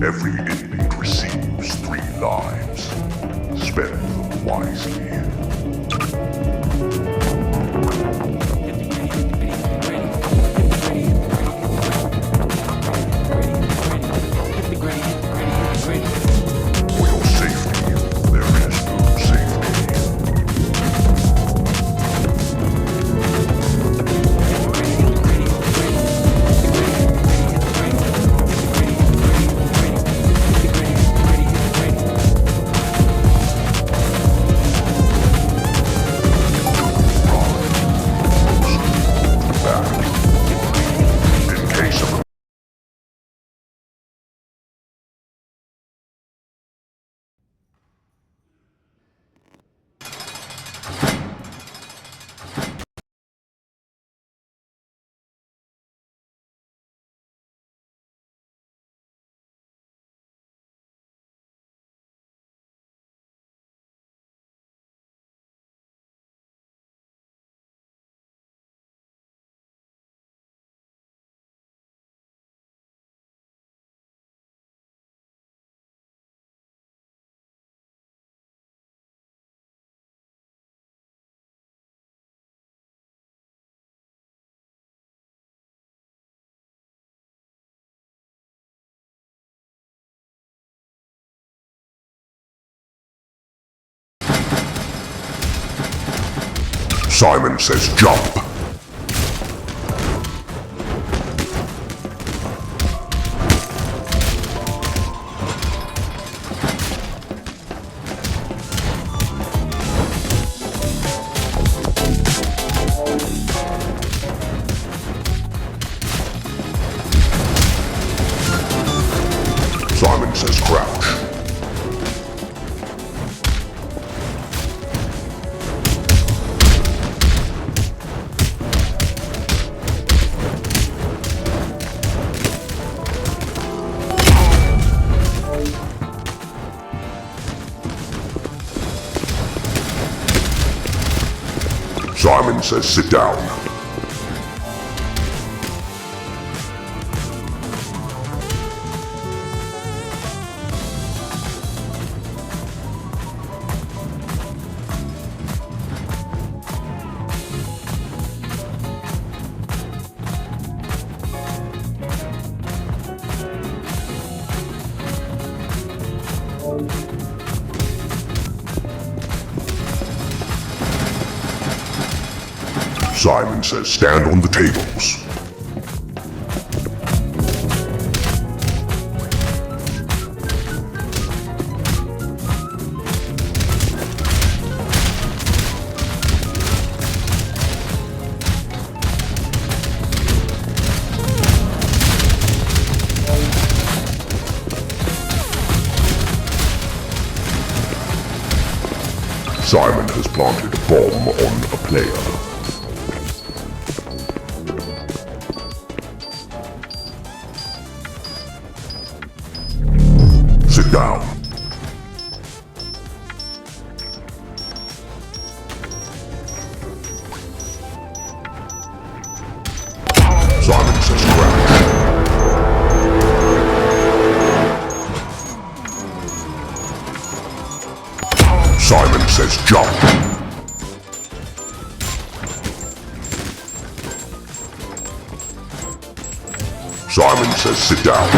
Every inmate receives 3 lives. Spend them wisely. For your safety, there is no safety. In case of Simon says jump. Simon says crouch. Simon says sit down. Simon says stand on the tables. Simon has planted a bomb on a player. Sit down. Simon says crouch. Simon says jump. Simon says sit down.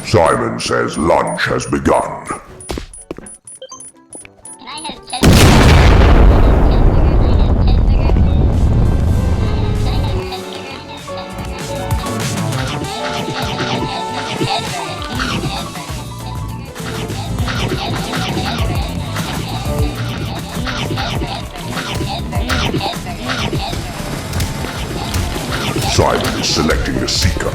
Simon says lunch has begun. Can I have cheeseburger? Simon is selecting a seeker.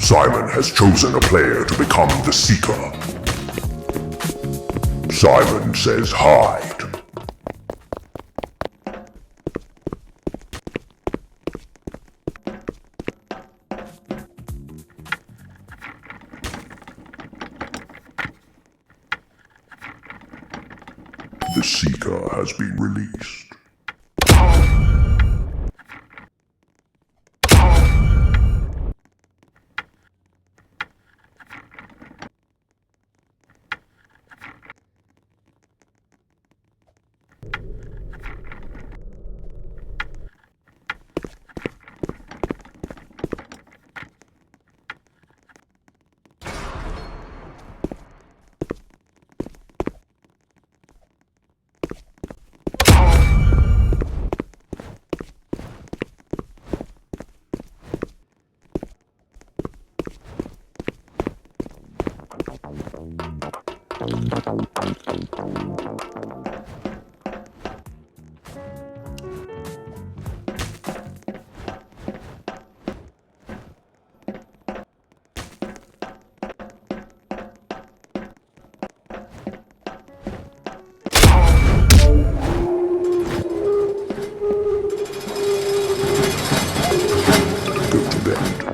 Simon has chosen a player to become the seeker. Simon says hide. The Seeker has been released. Go to bed.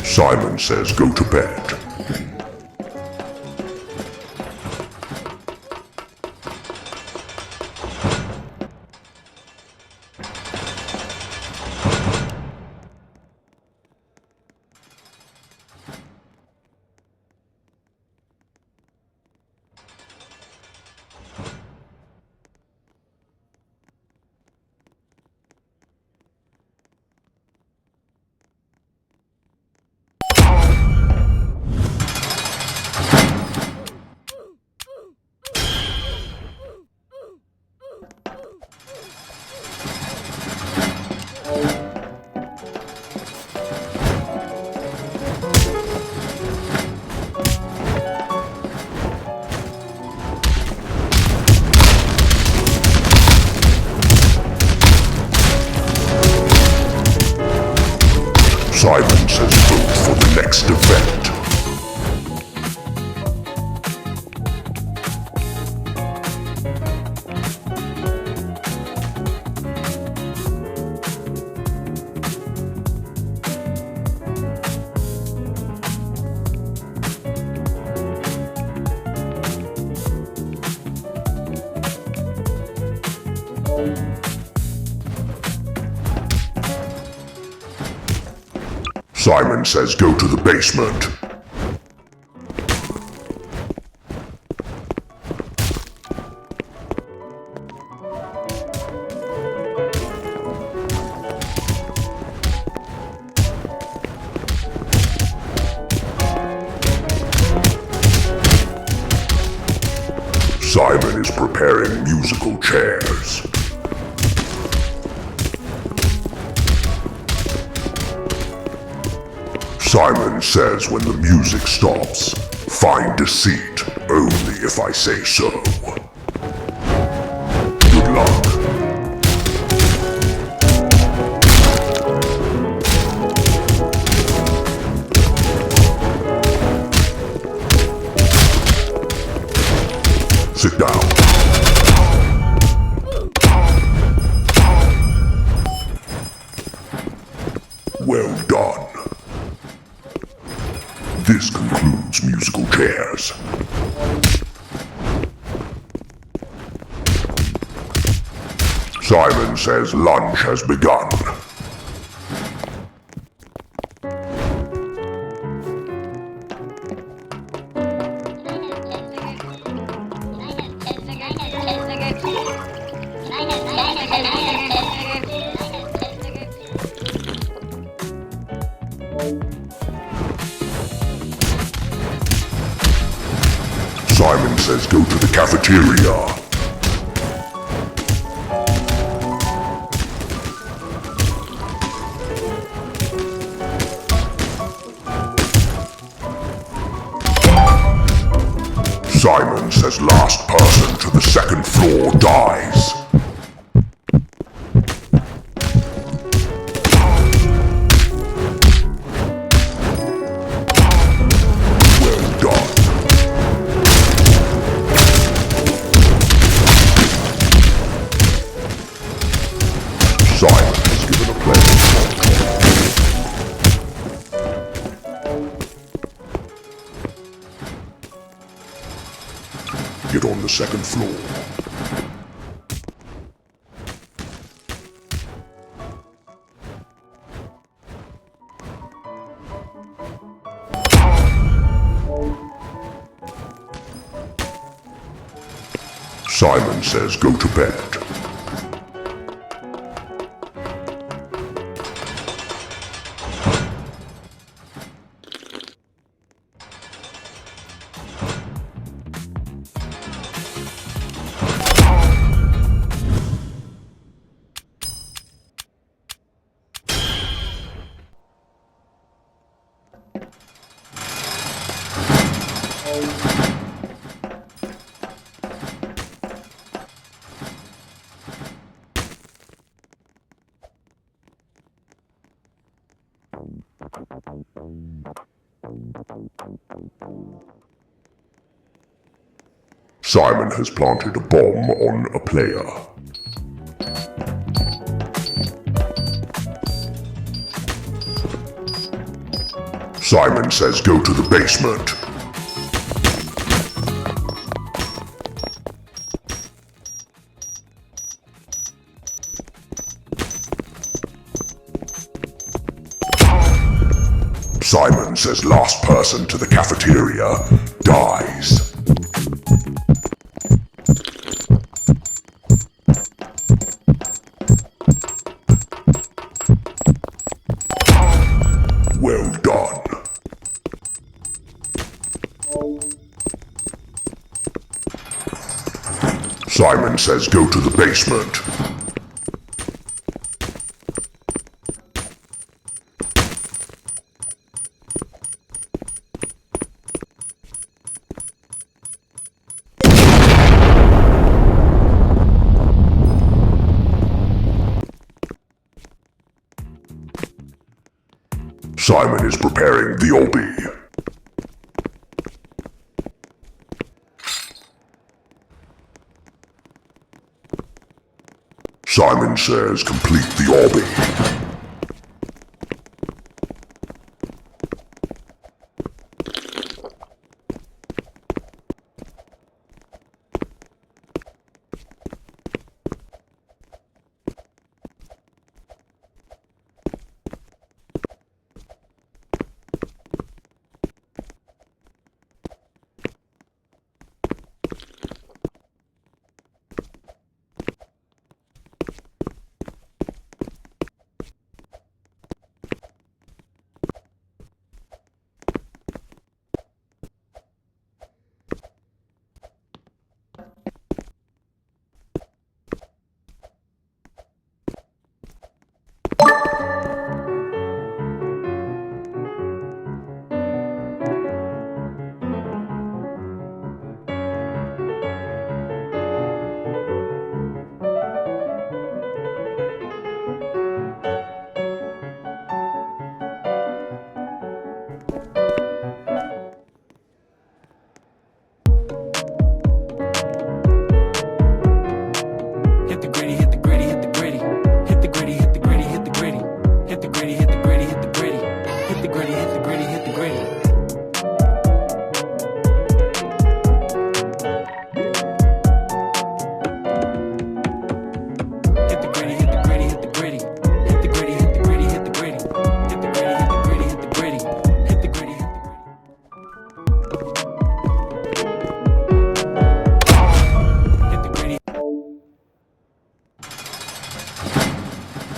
Simon says go to bed. Simon says vote for the next event. Simon says go to the basement. Simon is preparing musical chairs. Simon says when the music stops, find a seat, only if I say so. Good luck. Sit down. Well done. This concludes musical chairs. Simon says lunch has begun. says go to the cafeteria. Simon says last person to the second floor dies. Well done. Simon has given a pleasant Get on the second floor. Simon says go to bed. Simon has planted a bomb on a player. Simon says go to the basement. Simon says last person to the cafeteria dies. Well done. Simon says go to the basement. Simon is preparing the obby. Simon says complete the obby.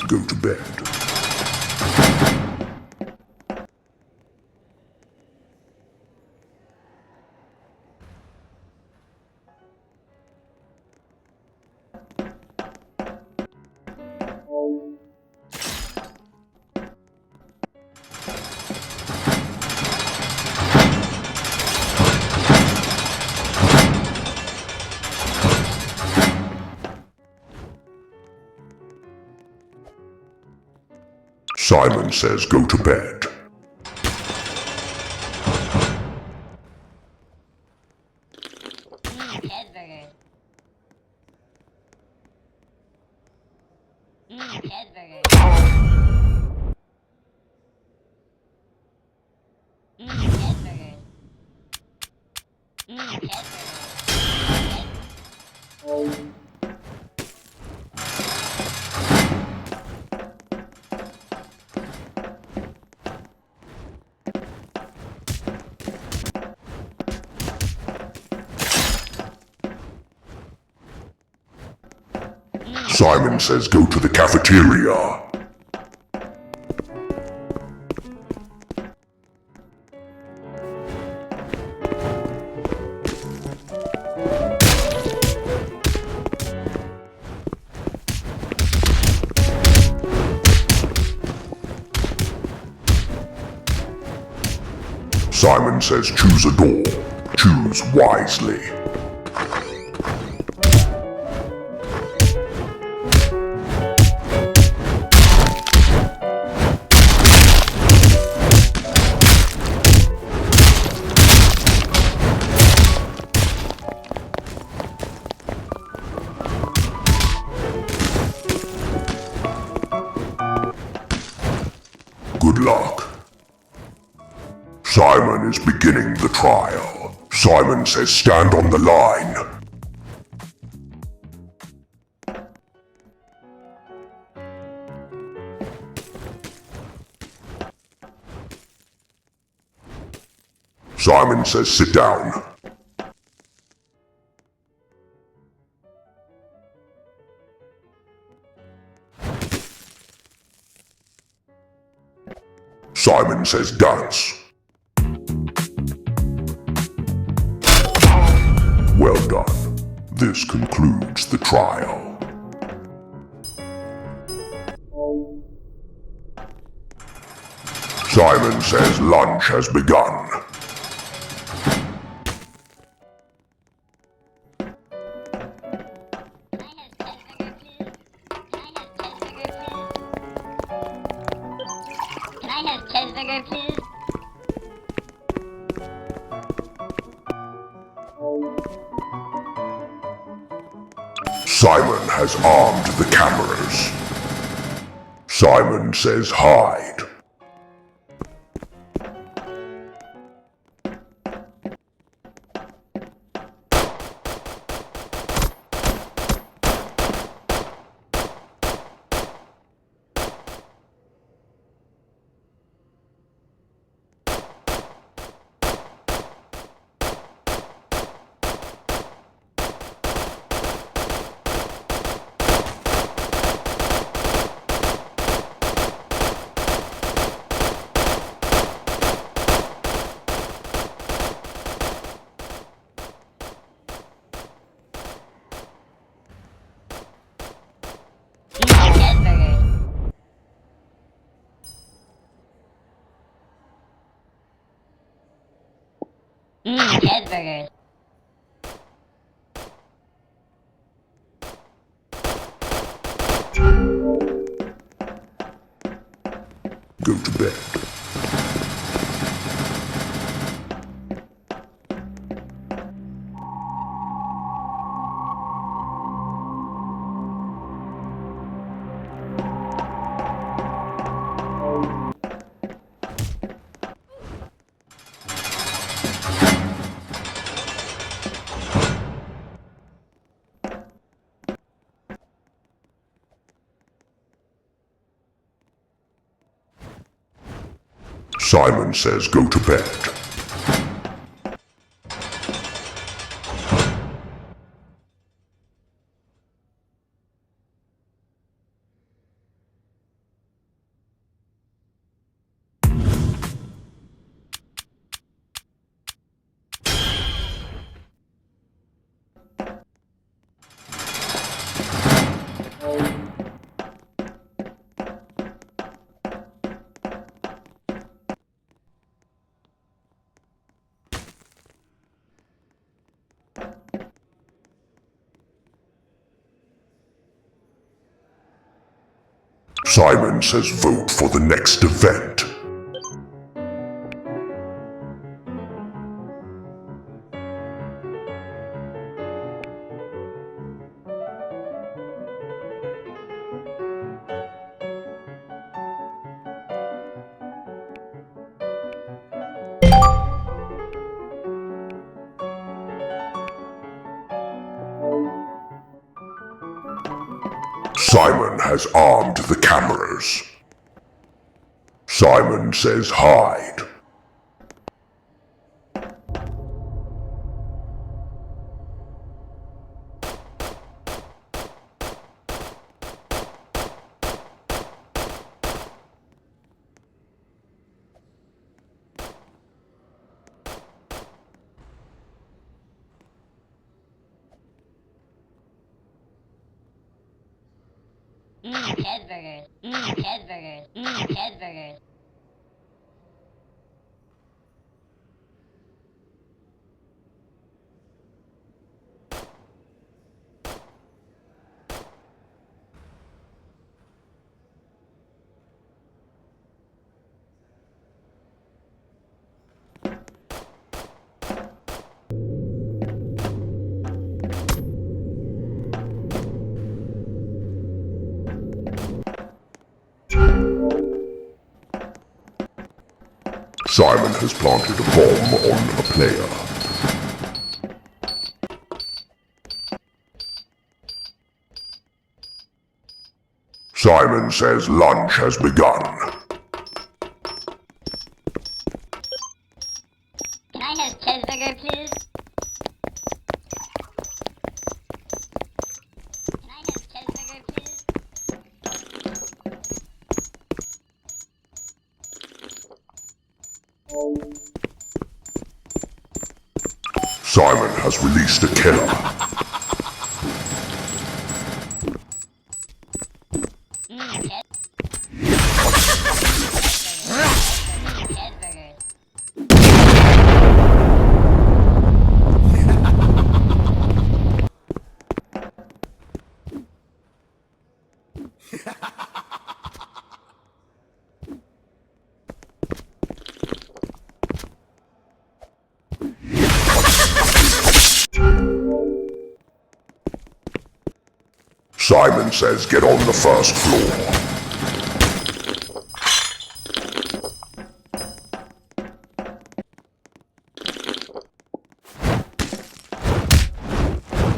Go to bed. Simon says go to bed. Cheeseburger. Cheeseburger. Cheeseburger. Cheeseburger. Simon says go to the cafeteria. Simon says choose a door. Choose wisely. Good luck. Simon is beginning the trial. Simon says stand on the line. Simon says sit down. Simon says dance. Well done. This concludes the trial. Simon says lunch has begun. Can I have cheeseburger, please? Simon has armed the cameras. Simon says hide. Cheeseburger. Go to bed. Simon says go to bed. Simon says vote for the next event. Simon has armed the cameras. Simon says hide. Cheeseburgers. Cheeseburgers. Cheeseburgers. Simon has planted a bomb on a player. Simon says lunch has begun. Can I have cheeseburger, please? Can I have cheeseburger, please? Simon has released a killer. Simon says get on the first floor.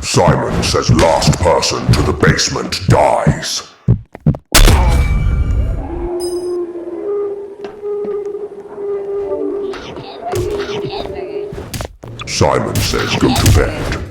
Simon says last person to the basement dies. Simon says go to bed.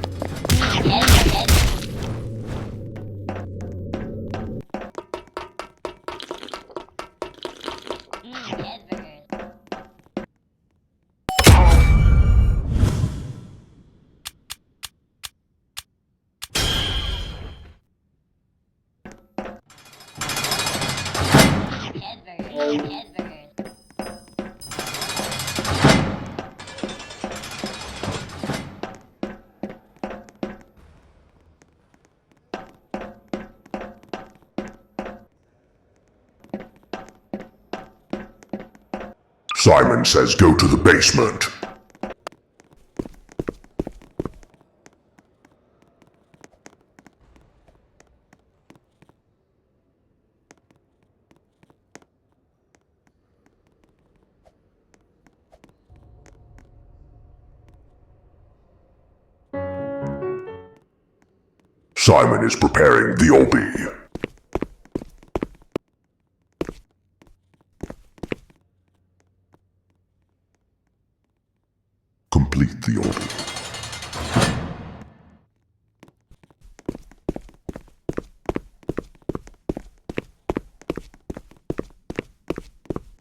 Simon says go to the basement. Simon is preparing the obby. Complete the obby.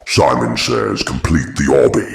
Simon says complete the obby.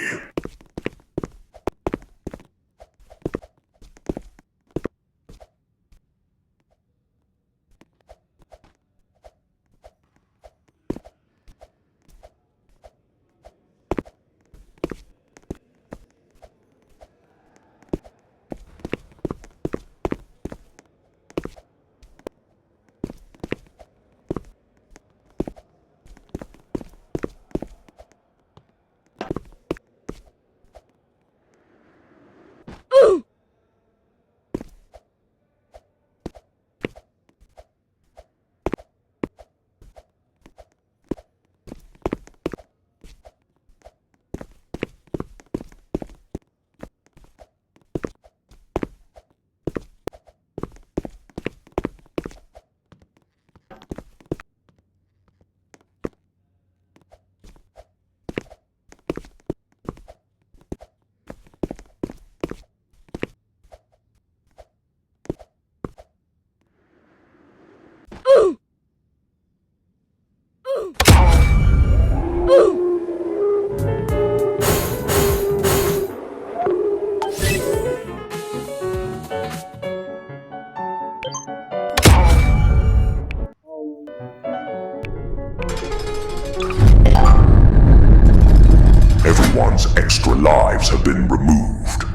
one's extra lives have been removed.